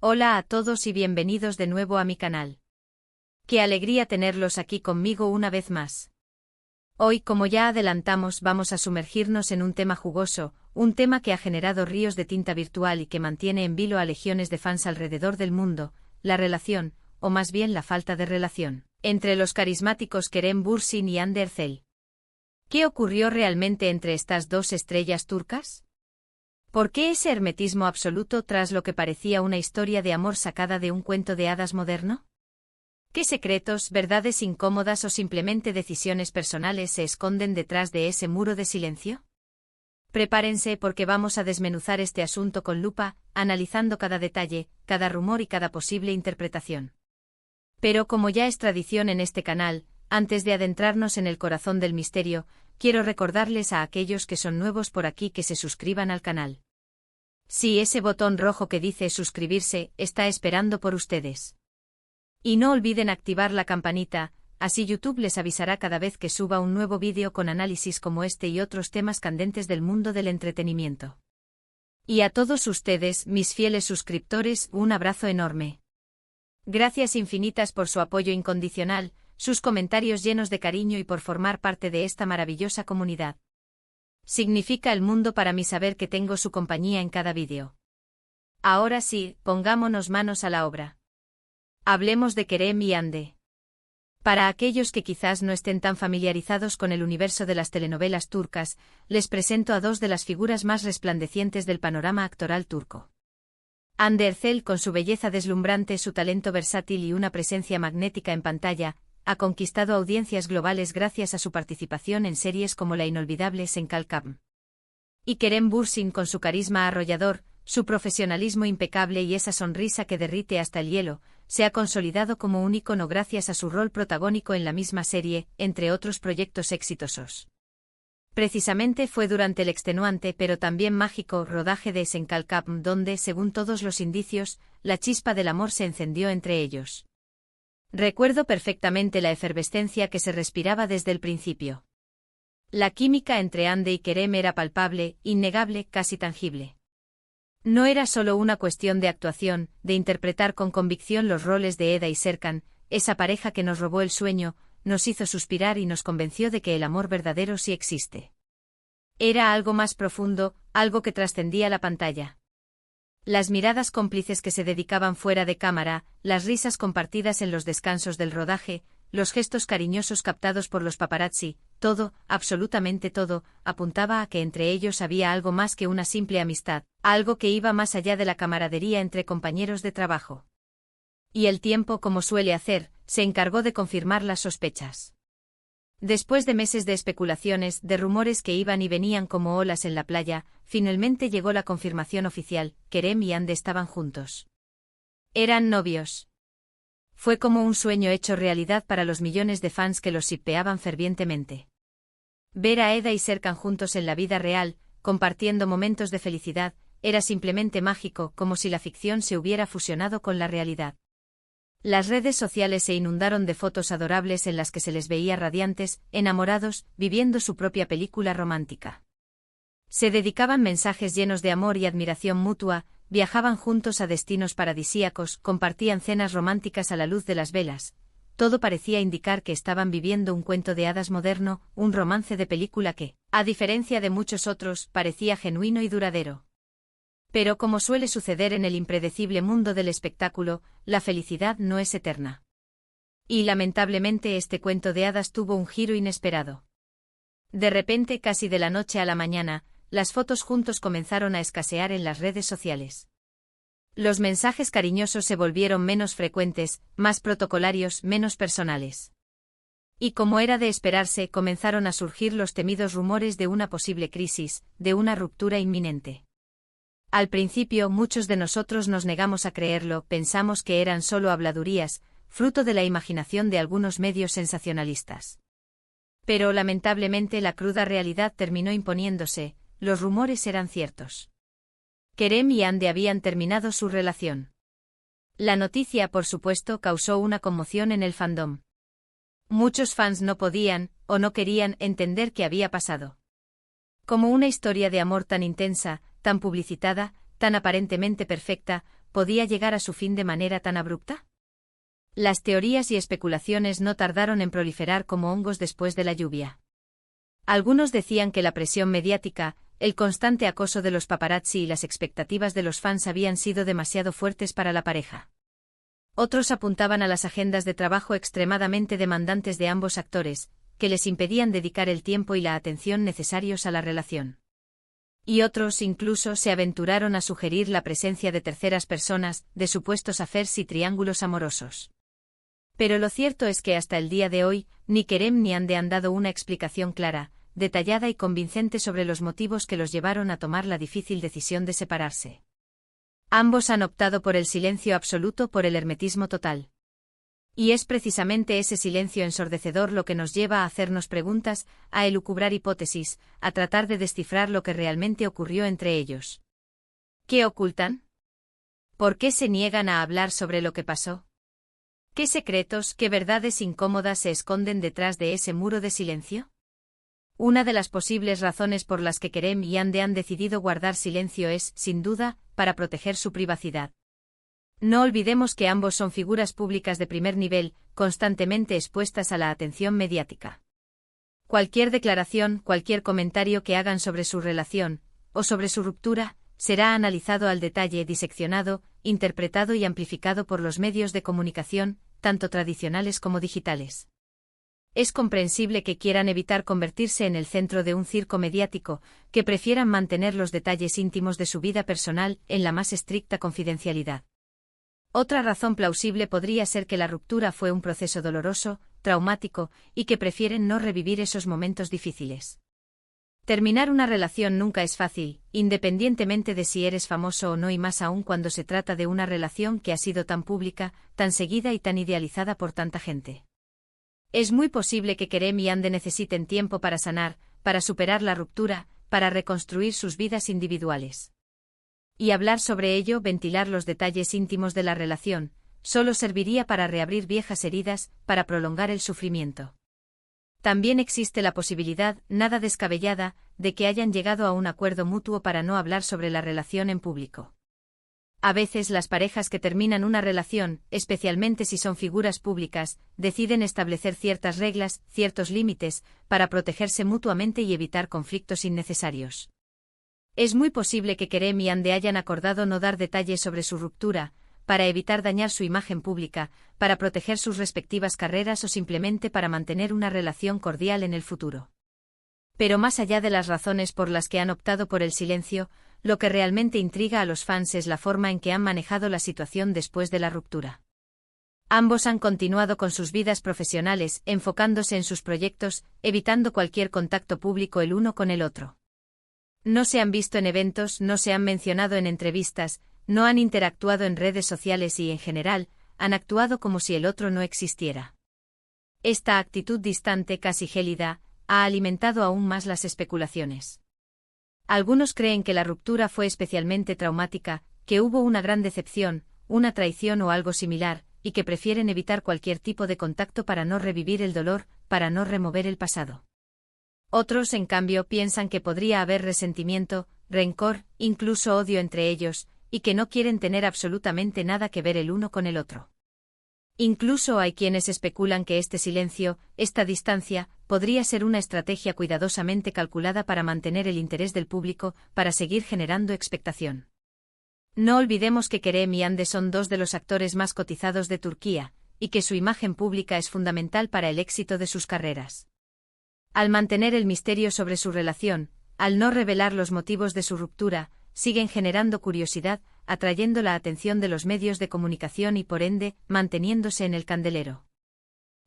Hola a todos y bienvenidos de nuevo a mi canal. Qué alegría tenerlos aquí conmigo una vez más. Hoy, como ya adelantamos, vamos a sumergirnos en un tema jugoso, un tema que ha generado ríos de tinta virtual y que mantiene en vilo a legiones de fans alrededor del mundo, la relación, o más bien la falta de relación, entre los carismáticos Kerem Bürsin y Hande Erçel. ¿Qué ocurrió realmente entre estas dos estrellas turcas? ¿Por qué ese hermetismo absoluto tras lo que parecía una historia de amor sacada de un cuento de hadas moderno? ¿Qué secretos, verdades incómodas o simplemente decisiones personales se esconden detrás de ese muro de silencio? Prepárense porque vamos a desmenuzar este asunto con lupa, analizando cada detalle, cada rumor y cada posible interpretación. Pero como ya es tradición en este canal, antes de adentrarnos en el corazón del misterio, quiero recordarles a aquellos que son nuevos por aquí que se suscriban al canal. Sí, ese botón rojo que dice suscribirse está esperando por ustedes. Y no olviden activar la campanita, así YouTube les avisará cada vez que suba un nuevo vídeo con análisis como este y otros temas candentes del mundo del entretenimiento. Y a todos ustedes, mis fieles suscriptores, un abrazo enorme. Gracias infinitas por su apoyo incondicional, sus comentarios llenos de cariño y por formar parte de esta maravillosa comunidad. Significa el mundo para mí saber que tengo su compañía en cada vídeo. Ahora sí, pongámonos manos a la obra. Hablemos de Kerem y Hande. Para aquellos que quizás no estén tan familiarizados con el universo de las telenovelas turcas, les presento a dos de las figuras más resplandecientes del panorama actoral turco. Hande Erçel, con su belleza deslumbrante, su talento versátil y una presencia magnética en pantalla, ha conquistado audiencias globales gracias a su participación en series como la inolvidable Senkalkam. Y Kerem Bürsin, con su carisma arrollador, su profesionalismo impecable y esa sonrisa que derrite hasta el hielo, se ha consolidado como un ícono gracias a su rol protagónico en la misma serie, entre otros proyectos exitosos. Precisamente fue durante el extenuante pero también mágico rodaje de Senkalkam donde, según todos los indicios, la chispa del amor se encendió entre ellos. Recuerdo perfectamente la efervescencia que se respiraba desde el principio. La química entre Hande y Kerem era palpable, innegable, casi tangible. No era solo una cuestión de actuación, de interpretar con convicción los roles de Eda y Serkan, esa pareja que nos robó el sueño, nos hizo suspirar y nos convenció de que el amor verdadero sí existe. Era algo más profundo, algo que trascendía la pantalla. Las miradas cómplices que se dedicaban fuera de cámara, las risas compartidas en los descansos del rodaje, los gestos cariñosos captados por los paparazzi, todo, absolutamente todo, apuntaba a que entre ellos había algo más que una simple amistad, algo que iba más allá de la camaradería entre compañeros de trabajo. Y el tiempo, como suele hacer, se encargó de confirmar las sospechas. Después de meses de especulaciones, de rumores que iban y venían como olas en la playa, finalmente llegó la confirmación oficial: Kerem y Hande estaban juntos. Eran novios. Fue como un sueño hecho realidad para los millones de fans que los shippeaban fervientemente. Ver a Eda y Serkan juntos en la vida real, compartiendo momentos de felicidad, era simplemente mágico, como si la ficción se hubiera fusionado con la realidad. Las redes sociales se inundaron de fotos adorables en las que se les veía radiantes, enamorados, viviendo su propia película romántica. Se dedicaban mensajes llenos de amor y admiración mutua, viajaban juntos a destinos paradisíacos, compartían cenas románticas a la luz de las velas. Todo parecía indicar que estaban viviendo un cuento de hadas moderno, un romance de película que, a diferencia de muchos otros, parecía genuino y duradero. Pero como suele suceder en el impredecible mundo del espectáculo, la felicidad no es eterna. Y lamentablemente este cuento de hadas tuvo un giro inesperado. De repente, casi de la noche a la mañana, las fotos juntos comenzaron a escasear en las redes sociales. Los mensajes cariñosos se volvieron menos frecuentes, más protocolarios, menos personales. Y como era de esperarse, comenzaron a surgir los temidos rumores de una posible crisis, de una ruptura inminente. Al principio muchos de nosotros nos negamos a creerlo, pensamos que eran solo habladurías, fruto de la imaginación de algunos medios sensacionalistas. Pero lamentablemente la cruda realidad terminó imponiéndose, los rumores eran ciertos. Kerem y Hande habían terminado su relación. La noticia, por supuesto, causó una conmoción en el fandom. Muchos fans no podían, o no querían, entender qué había pasado. Como una historia de amor tan intensa, tan publicitada, tan aparentemente perfecta, podía llegar a su fin de manera tan abrupta? Las teorías y especulaciones no tardaron en proliferar como hongos después de la lluvia. Algunos decían que la presión mediática, el constante acoso de los paparazzi y las expectativas de los fans habían sido demasiado fuertes para la pareja. Otros apuntaban a las agendas de trabajo extremadamente demandantes de ambos actores, que les impedían dedicar el tiempo y la atención necesarios a la relación. Y otros incluso se aventuraron a sugerir la presencia de terceras personas, de supuestos affairs y triángulos amorosos. Pero lo cierto es que hasta el día de hoy, ni Kerem ni Hande han dado una explicación clara, detallada y convincente sobre los motivos que los llevaron a tomar la difícil decisión de separarse. Ambos han optado por el silencio absoluto, por el hermetismo total. Y es precisamente ese silencio ensordecedor lo que nos lleva a hacernos preguntas, a elucubrar hipótesis, a tratar de descifrar lo que realmente ocurrió entre ellos. ¿Qué ocultan? ¿Por qué se niegan a hablar sobre lo que pasó? ¿Qué secretos, qué verdades incómodas se esconden detrás de ese muro de silencio? Una de las posibles razones por las que Kerem y Hande han decidido guardar silencio es, sin duda, para proteger su privacidad. No olvidemos que ambos son figuras públicas de primer nivel, constantemente expuestas a la atención mediática. Cualquier declaración, cualquier comentario que hagan sobre su relación, o sobre su ruptura, será analizado al detalle, diseccionado, interpretado y amplificado por los medios de comunicación, tanto tradicionales como digitales. Es comprensible que quieran evitar convertirse en el centro de un circo mediático, que prefieran mantener los detalles íntimos de su vida personal en la más estricta confidencialidad. Otra razón plausible podría ser que la ruptura fue un proceso doloroso, traumático, y que prefieren no revivir esos momentos difíciles. Terminar una relación nunca es fácil, independientemente de si eres famoso o no, y más aún cuando se trata de una relación que ha sido tan pública, tan seguida y tan idealizada por tanta gente. Es muy posible que Kerem y Hande necesiten tiempo para sanar, para superar la ruptura, para reconstruir sus vidas individuales. Y hablar sobre ello, ventilar los detalles íntimos de la relación, solo serviría para reabrir viejas heridas, para prolongar el sufrimiento. También existe la posibilidad, nada descabellada, de que hayan llegado a un acuerdo mutuo para no hablar sobre la relación en público. A veces las parejas que terminan una relación, especialmente si son figuras públicas, deciden establecer ciertas reglas, ciertos límites, para protegerse mutuamente y evitar conflictos innecesarios. Es muy posible que Kerem y Hande hayan acordado no dar detalles sobre su ruptura, para evitar dañar su imagen pública, para proteger sus respectivas carreras o simplemente para mantener una relación cordial en el futuro. Pero más allá de las razones por las que han optado por el silencio, lo que realmente intriga a los fans es la forma en que han manejado la situación después de la ruptura. Ambos han continuado con sus vidas profesionales, enfocándose en sus proyectos, evitando cualquier contacto público el uno con el otro. No se han visto en eventos, no se han mencionado en entrevistas, no han interactuado en redes sociales y, en general, han actuado como si el otro no existiera. Esta actitud distante, casi gélida, ha alimentado aún más las especulaciones. Algunos creen que la ruptura fue especialmente traumática, que hubo una gran decepción, una traición o algo similar, y que prefieren evitar cualquier tipo de contacto para no revivir el dolor, para no remover el pasado. Otros, en cambio, piensan que podría haber resentimiento, rencor, incluso odio entre ellos, y que no quieren tener absolutamente nada que ver el uno con el otro. Incluso hay quienes especulan que este silencio, esta distancia, podría ser una estrategia cuidadosamente calculada para mantener el interés del público, para seguir generando expectación. No olvidemos que Kerem y Hande son dos de los actores más cotizados de Turquía, y que su imagen pública es fundamental para el éxito de sus carreras. Al mantener el misterio sobre su relación, al no revelar los motivos de su ruptura, siguen generando curiosidad, atrayendo la atención de los medios de comunicación y por ende, manteniéndose en el candelero.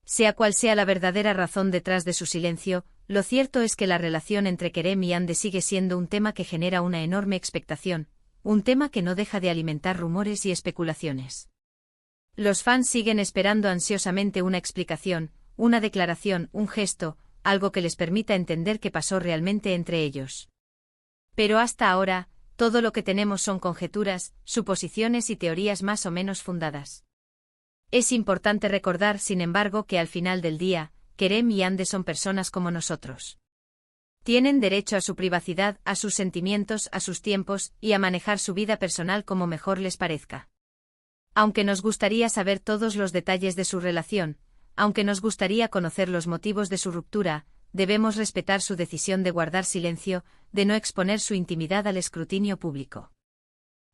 Sea cual sea la verdadera razón detrás de su silencio, lo cierto es que la relación entre Kerem y Hande sigue siendo un tema que genera una enorme expectación, un tema que no deja de alimentar rumores y especulaciones. Los fans siguen esperando ansiosamente una explicación, una declaración, un gesto, algo que les permita entender qué pasó realmente entre ellos. Pero hasta ahora, todo lo que tenemos son conjeturas, suposiciones y teorías más o menos fundadas. Es importante recordar, sin embargo, que al final del día, Kerem y Hande son personas como nosotros. Tienen derecho a su privacidad, a sus sentimientos, a sus tiempos, y a manejar su vida personal como mejor les parezca. Aunque nos gustaría saber todos los detalles de su relación, aunque nos gustaría conocer los motivos de su ruptura, debemos respetar su decisión de guardar silencio, de no exponer su intimidad al escrutinio público.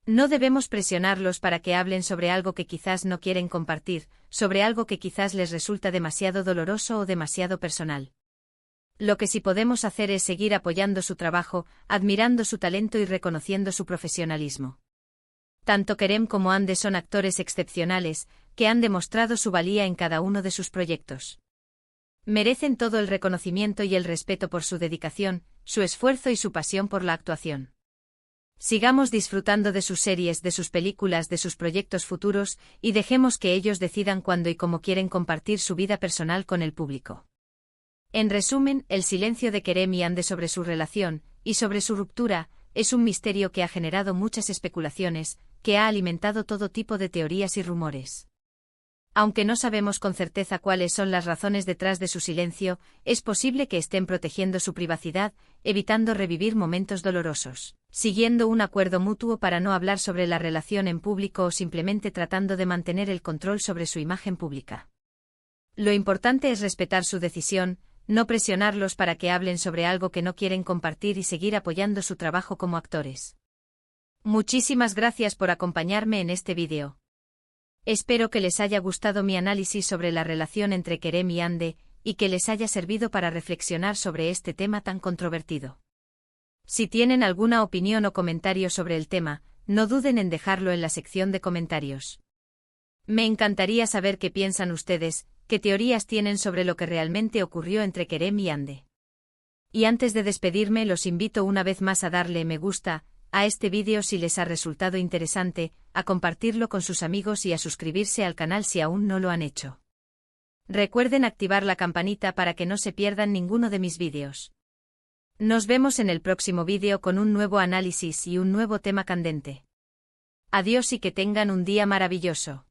No debemos presionarlos para que hablen sobre algo que quizás no quieren compartir, sobre algo que quizás les resulta demasiado doloroso o demasiado personal. Lo que sí podemos hacer es seguir apoyando su trabajo, admirando su talento y reconociendo su profesionalismo. Tanto Kerem como Hande son actores excepcionales, que han demostrado su valía en cada uno de sus proyectos. Merecen todo el reconocimiento y el respeto por su dedicación, su esfuerzo y su pasión por la actuación. Sigamos disfrutando de sus series, de sus películas, de sus proyectos futuros, y dejemos que ellos decidan cuándo y cómo quieren compartir su vida personal con el público. En resumen, el silencio de Kerem y Hande sobre su relación, y sobre su ruptura, es un misterio que ha generado muchas especulaciones, que ha alimentado todo tipo de teorías y rumores. Aunque no sabemos con certeza cuáles son las razones detrás de su silencio, es posible que estén protegiendo su privacidad, evitando revivir momentos dolorosos, siguiendo un acuerdo mutuo para no hablar sobre la relación en público o simplemente tratando de mantener el control sobre su imagen pública. Lo importante es respetar su decisión, no presionarlos para que hablen sobre algo que no quieren compartir y seguir apoyando su trabajo como actores. Muchísimas gracias por acompañarme en este vídeo. Espero que les haya gustado mi análisis sobre la relación entre Kerem y Hande, y que les haya servido para reflexionar sobre este tema tan controvertido. Si tienen alguna opinión o comentario sobre el tema, no duden en dejarlo en la sección de comentarios. Me encantaría saber qué piensan ustedes, qué teorías tienen sobre lo que realmente ocurrió entre Kerem y Hande. Y antes de despedirme, los invito una vez más a darle me gusta a este vídeo si les ha resultado interesante, a compartirlo con sus amigos y a suscribirse al canal si aún no lo han hecho. Recuerden activar la campanita para que no se pierdan ninguno de mis vídeos. Nos vemos en el próximo vídeo con un nuevo análisis y un nuevo tema candente. Adiós y que tengan un día maravilloso.